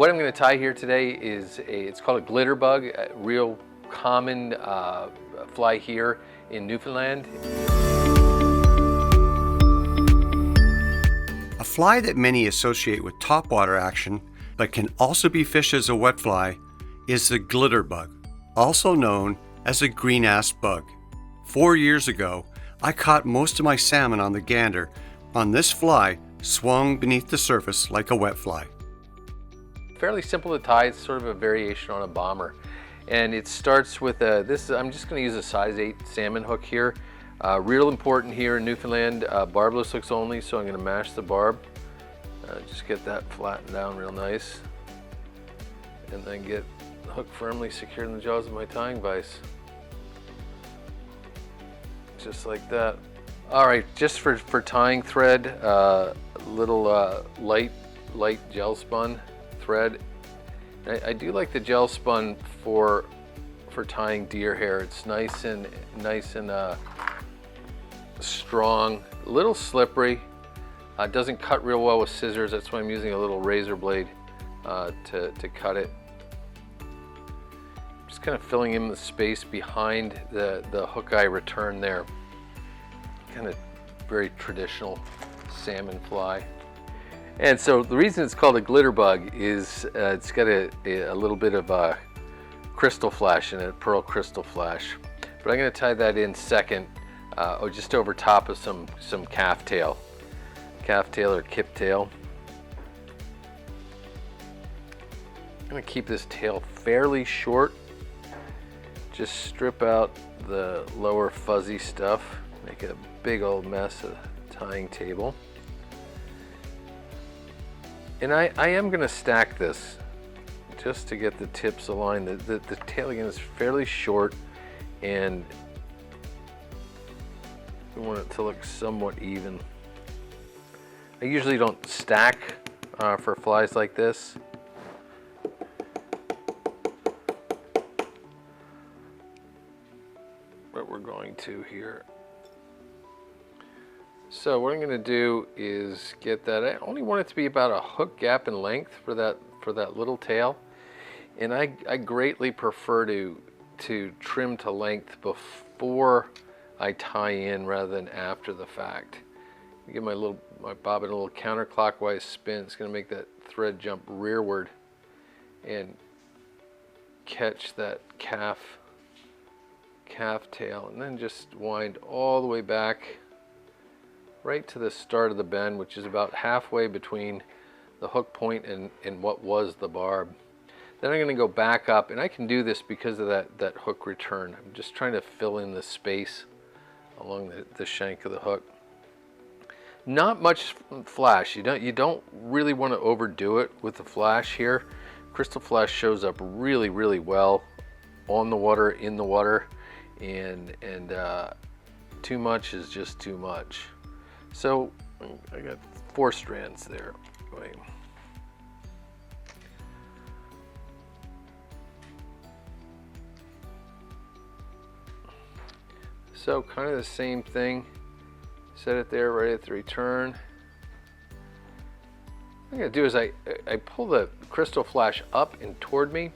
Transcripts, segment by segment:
What I'm going to tie here today is it's called a glitter bug, a real common fly here in Newfoundland. A fly that many associate with topwater action, but can also be fished as a wet fly, is the glitter bug, also known as a green-ass bug. 4 years ago, I caught most of my salmon on the gander on this fly swung beneath the surface like a wet fly. Fairly simple to tie. It's sort of a variation on a bomber, and it starts with I'm just going to use a size 8 salmon hook here. Real important here in Newfoundland, barbless hooks only, so I'm going to mash the barb. Just get that flattened down real nice, and then get the hook firmly secured in the jaws of my tying vise. Just like that. All right, just for tying thread, little light gel spun thread. I do like the gel spun for tying deer hair. It's nice and strong, a little slippery. It doesn't cut real well with scissors. That's why I'm using a little razor blade to cut it. Just kind of filling in the space behind the hook eye return there. Kind of very traditional salmon fly. And so the reason it's called a glitter bug is it's got a little bit of a crystal flash in it, pearl crystal flash. But I'm going to tie that in second, just over top of some calf tail or kip tail. I'm going to keep this tail fairly short. Just strip out the lower fuzzy stuff, make a big old mess of tying table. And I am going to stack this just to get the tips aligned. The tail again is fairly short, and we want it to look somewhat even. I usually don't stack for flies like this. But we're going to here. So what I'm going to do is get that. I only want it to be about a hook gap in length for that little tail, and I greatly prefer to trim to length before I tie in rather than after the fact. Give my bobbin a little counterclockwise spin. It's going to make that thread jump rearward and catch that calf tail, and then just wind all the way back right to the start of the bend, which is about halfway between the hook point and what was the barb. Then I'm going to go back up, and I can do this because of that hook return. I'm just trying to fill in the space along the shank of the hook. Not much flash. You don't really want to overdo it with the flash here. Crystal flash shows up really well on the water, in the water, and too much is just too much. So I got 4 strands there. Wait. So kind of the same thing. Set it there right at the return. What I'm going to do is I pull the crystal flash up and toward me,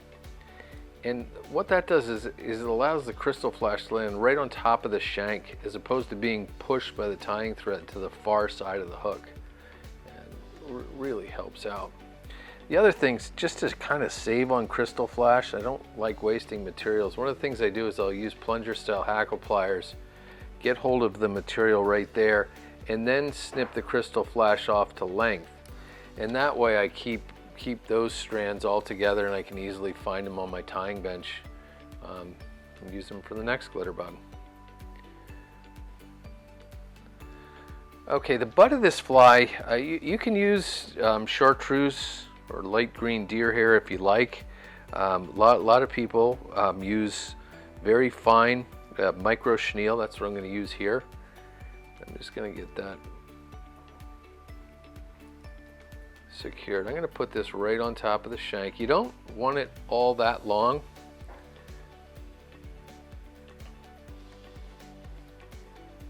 and what that does is it allows the crystal flash to land right on top of the shank as opposed to being pushed by the tying thread to the far side of the hook, and really helps out. The other things, just to kind of save on crystal flash, I don't like wasting materials. One of the things I do is I'll use plunger style hackle pliers, get hold of the material right there, and then snip the crystal flash off to length. And that way I keep those strands all together, and I can easily find them on my tying bench and use them for the next glitter bug. Okay, the butt of this fly, you can use chartreuse or light green deer hair if you like. A lot of people use very fine micro chenille. That's what I'm going to use here. I'm just going to get that secured. I'm going to put this right on top of the shank. You don't want it all that long.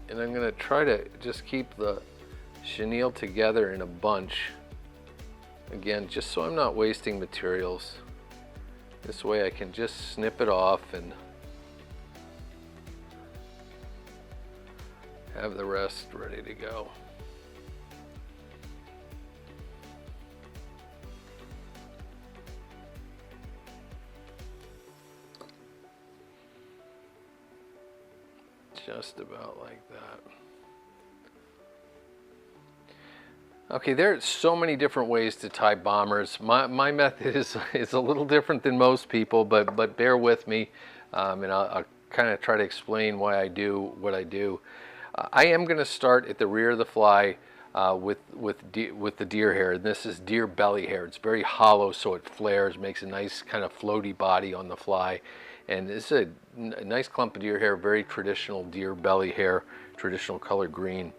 And I'm going to try to just keep the chenille together in a bunch Again, just so I'm not wasting materials. This way I can just snip it off and have the rest ready to go. Just about like that. Okay, there are so many different ways to tie bombers. My method is a little different than most people, but bear with me, and I'll kind of try to explain why I do what I do. I am going to start at the rear of the fly with the deer hair. And this is deer belly hair. It's very hollow, so it flares, makes a nice kind of floaty body on the fly. And this is a nice clump of deer hair, very traditional deer belly hair, traditional color green.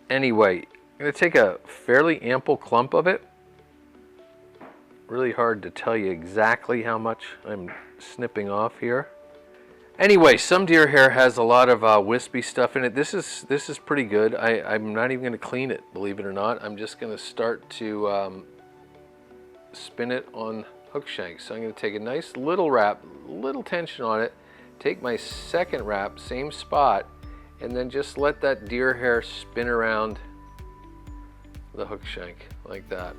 Anyway, I'm going to take a fairly ample clump of it. Really hard to tell you exactly how much I'm snipping off here. Anyway, some deer hair has a lot of wispy stuff in it. This is pretty good. I'm not even going to clean it, believe it or not. I'm just going to start to spin it on hook shanks. So I'm going to take a nice little wrap, little tension on it, take my second wrap, same spot, and then just let that deer hair spin around the hook shank like that.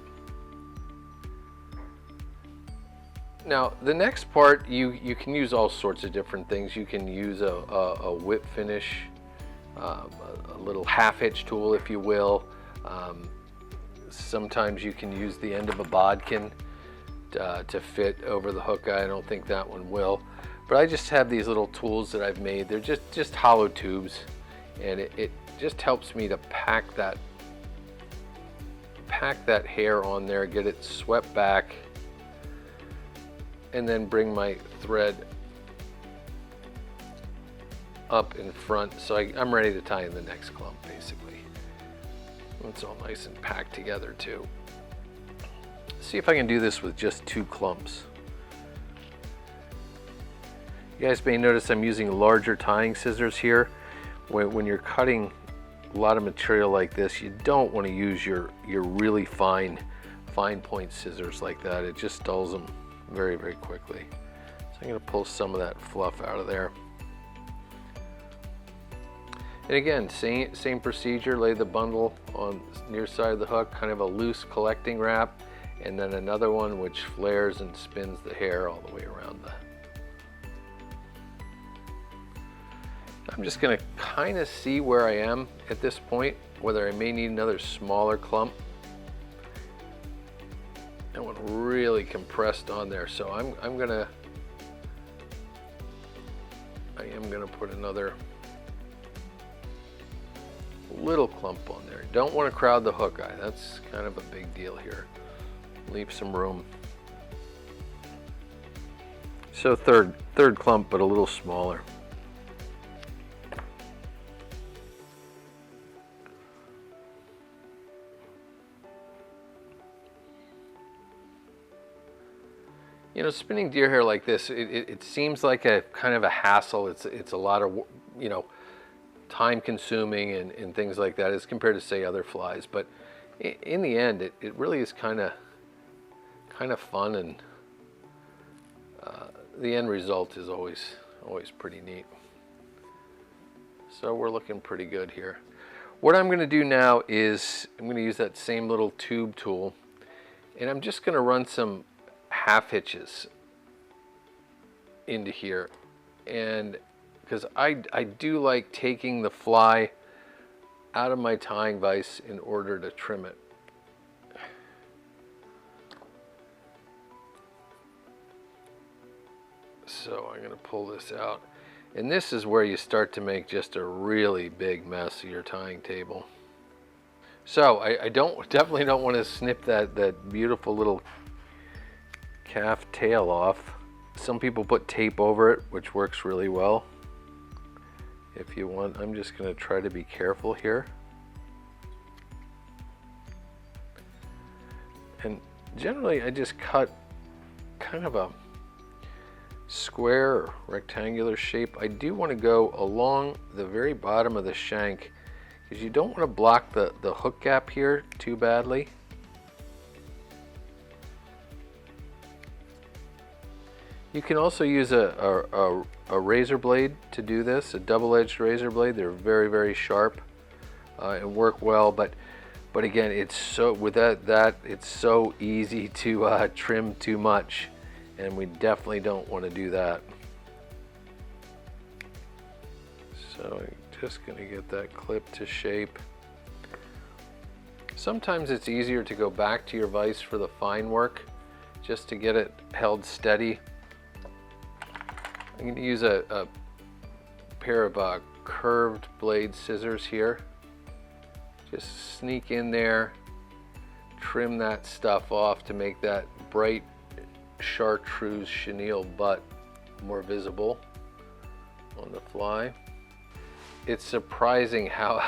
Now the next part, you can use all sorts of different things. You can use a whip finish, a little half hitch tool if you will. Sometimes you can use the end of a bodkin to fit over the hook eye. I don't think that one will, but I just have these little tools that I've made. They're just hollow tubes, and it just helps me to pack that hair on there, get it swept back, and then bring my thread up in front so I'm ready to tie in the next clump basically. It's all nice and packed together too. See if I can do this with just 2 clumps. You guys may notice I'm using larger tying scissors here. When you're cutting a lot of material like this, you don't want to use your really fine point scissors like that. It just dulls them very, very quickly. So I'm going to pull some of that fluff out of there. And again, same procedure. Lay the bundle on near side of the hook, kind of a loose collecting wrap, and then another one which flares and spins the hair all the way around the. I'm just going to kind of see where I am at this point, whether I may need another smaller clump. That one really compressed on there, so I am gonna put another little clump on there. Don't want to crowd the hook eye. That's kind of a big deal here. Leave some room. So third clump, but a little smaller. You know, spinning deer hair like this, it seems like a kind of a hassle. It's a lot of, you know, time consuming and things like that as compared to say other flies. But in the end, it really is kind of fun, and the end result is always pretty neat. So we're looking pretty good here. What I'm going to do now is I'm going to use that same little tube tool, and I'm just going to run some half hitches into here, and because I do like taking the fly out of my tying vise in order to trim it. So I'm going to pull this out, and this is where you start to make just a really big mess of your tying table. So I definitely don't want to snip that beautiful little calf tail off. Some people put tape over it, which works really well. If you want, I'm just going to try to be careful here. And generally I just cut kind of a square or rectangular shape. I do want to go along the very bottom of the shank, because you don't want to block the hook gap here too badly. You can also use a razor blade to do this, a double-edged razor blade. They're very, very sharp and work well, but again, it's so with that it's so easy to trim too much, and we definitely don't want to do that. So I'm just going to get that clip to shape. Sometimes it's easier to go back to your vise for the fine work, just to get it held steady. I'm going to use a pair of curved blade scissors here. Just sneak in there, trim that stuff off to make that bright chartreuse chenille butt more visible on the fly. It's surprising how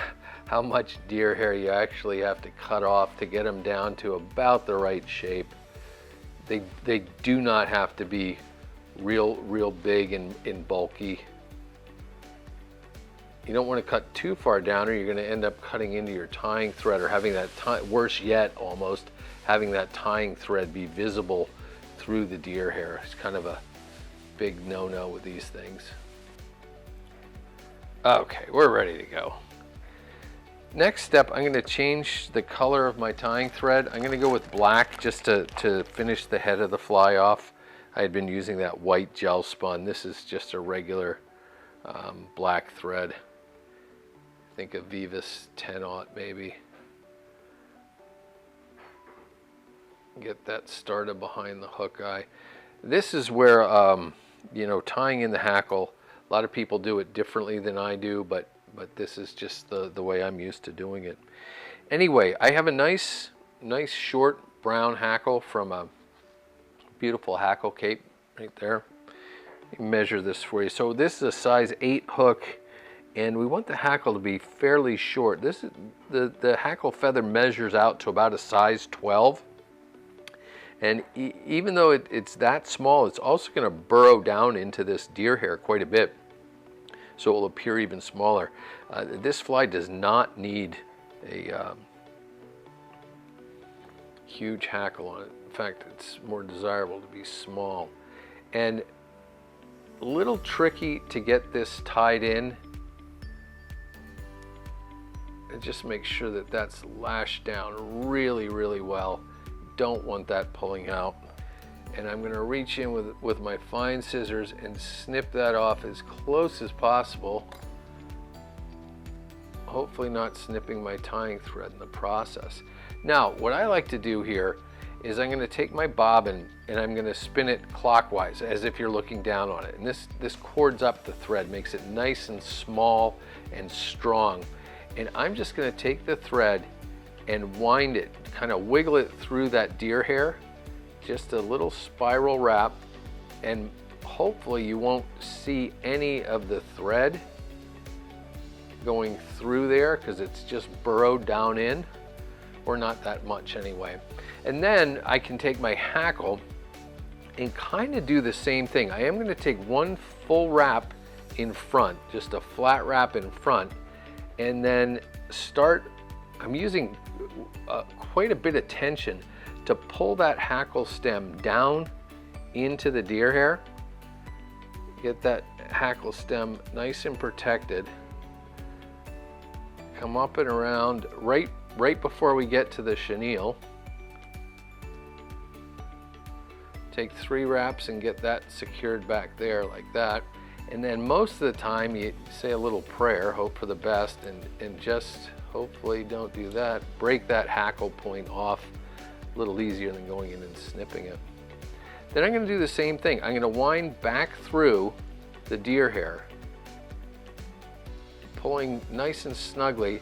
much deer hair you actually have to cut off to get them down to about the right shape. They do not have to be real big and bulky. You don't want to cut too far down, or you're going to end up cutting into your tying thread, or having that worse yet, almost having that tying thread be visible through the deer hair. It's kind of a big no-no with these things. Okay, we're ready to go. Next step, I'm going to change the color of my tying thread. I'm going to go with black just to finish the head of the fly off. I had been using that white gel spun. This is just a regular black thread. I think a Vivus 10-aught maybe. Get that started behind the hook eye. This is where, you know, tying in the hackle, a lot of people do it differently than I do, but this is just the way I'm used to doing it. Anyway, I have a nice short brown hackle from a beautiful hackle cape right there. Let me measure this for you. So this is a size 8 hook, and we want the hackle to be fairly short. This is the hackle feather measures out to about a size 12, and even though it's that small, it's also going to burrow down into this deer hair quite a bit, so it will appear even smaller. This fly does not need a huge hackle on it. In fact, it's more desirable to be small. And a little tricky to get this tied in. And just make sure that that's lashed down really well. Don't want that pulling out. And I'm going to reach in with my fine scissors and snip that off as close as possible. Hopefully not snipping my tying thread in the process. Now, what I like to do here is I'm going to take my bobbin and I'm going to spin it clockwise as if you're looking down on it. And this cords up the thread, makes it nice and small and strong. And I'm just going to take the thread and wind it, kind of wiggle it through that deer hair, just a little spiral wrap, and hopefully you won't see any of the thread going through there because it's just burrowed down in, or not that much anyway. And then I can take my hackle and kind of do the same thing. I am going to take one full wrap in front, just a flat wrap in front, and then I'm using quite a bit of tension to pull that hackle stem down into the deer hair. Get that hackle stem nice and protected. Come up and around right before we get to the chenille. Take 3 wraps and get that secured back there like that. And then most of the time you say a little prayer, hope for the best, and just hopefully don't do that. Break that hackle point off a little easier than going in and snipping it. Then I'm going to do the same thing. I'm going to wind back through the deer hair, pulling nice and snugly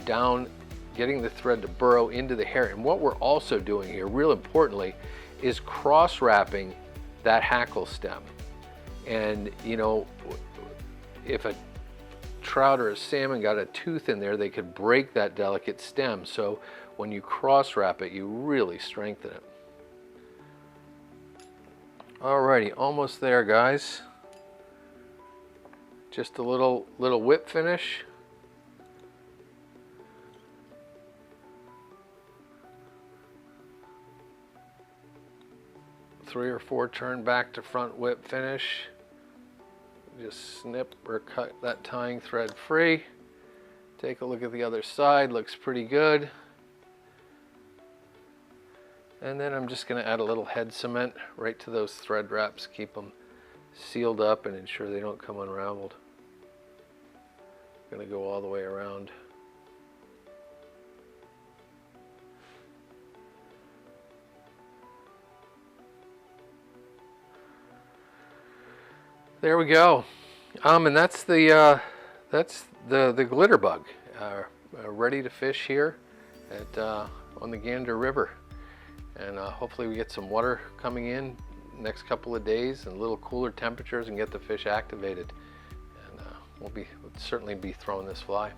down, getting the thread to burrow into the hair. And what we're also doing here, real importantly, is cross wrapping that hackle stem. And you know, if a trout or a salmon got a tooth in there, they could break that delicate stem. So when you cross wrap it, you really strengthen it. Alrighty, almost there, guys. Just a little whip finish. 3 or 4 turn back to front whip finish. Just snip or cut that tying thread free. Take a look at the other side, looks pretty good. And then I'm just going to add a little head cement right to those thread wraps, keep them sealed up and ensure they don't come unraveled. I'm going to go all the way around. There we go. And that's the glitter bug, ready to fish here at on the Gander River. And hopefully we get some water coming in next couple of days and a little cooler temperatures and get the fish activated. And we'll certainly be throwing this fly.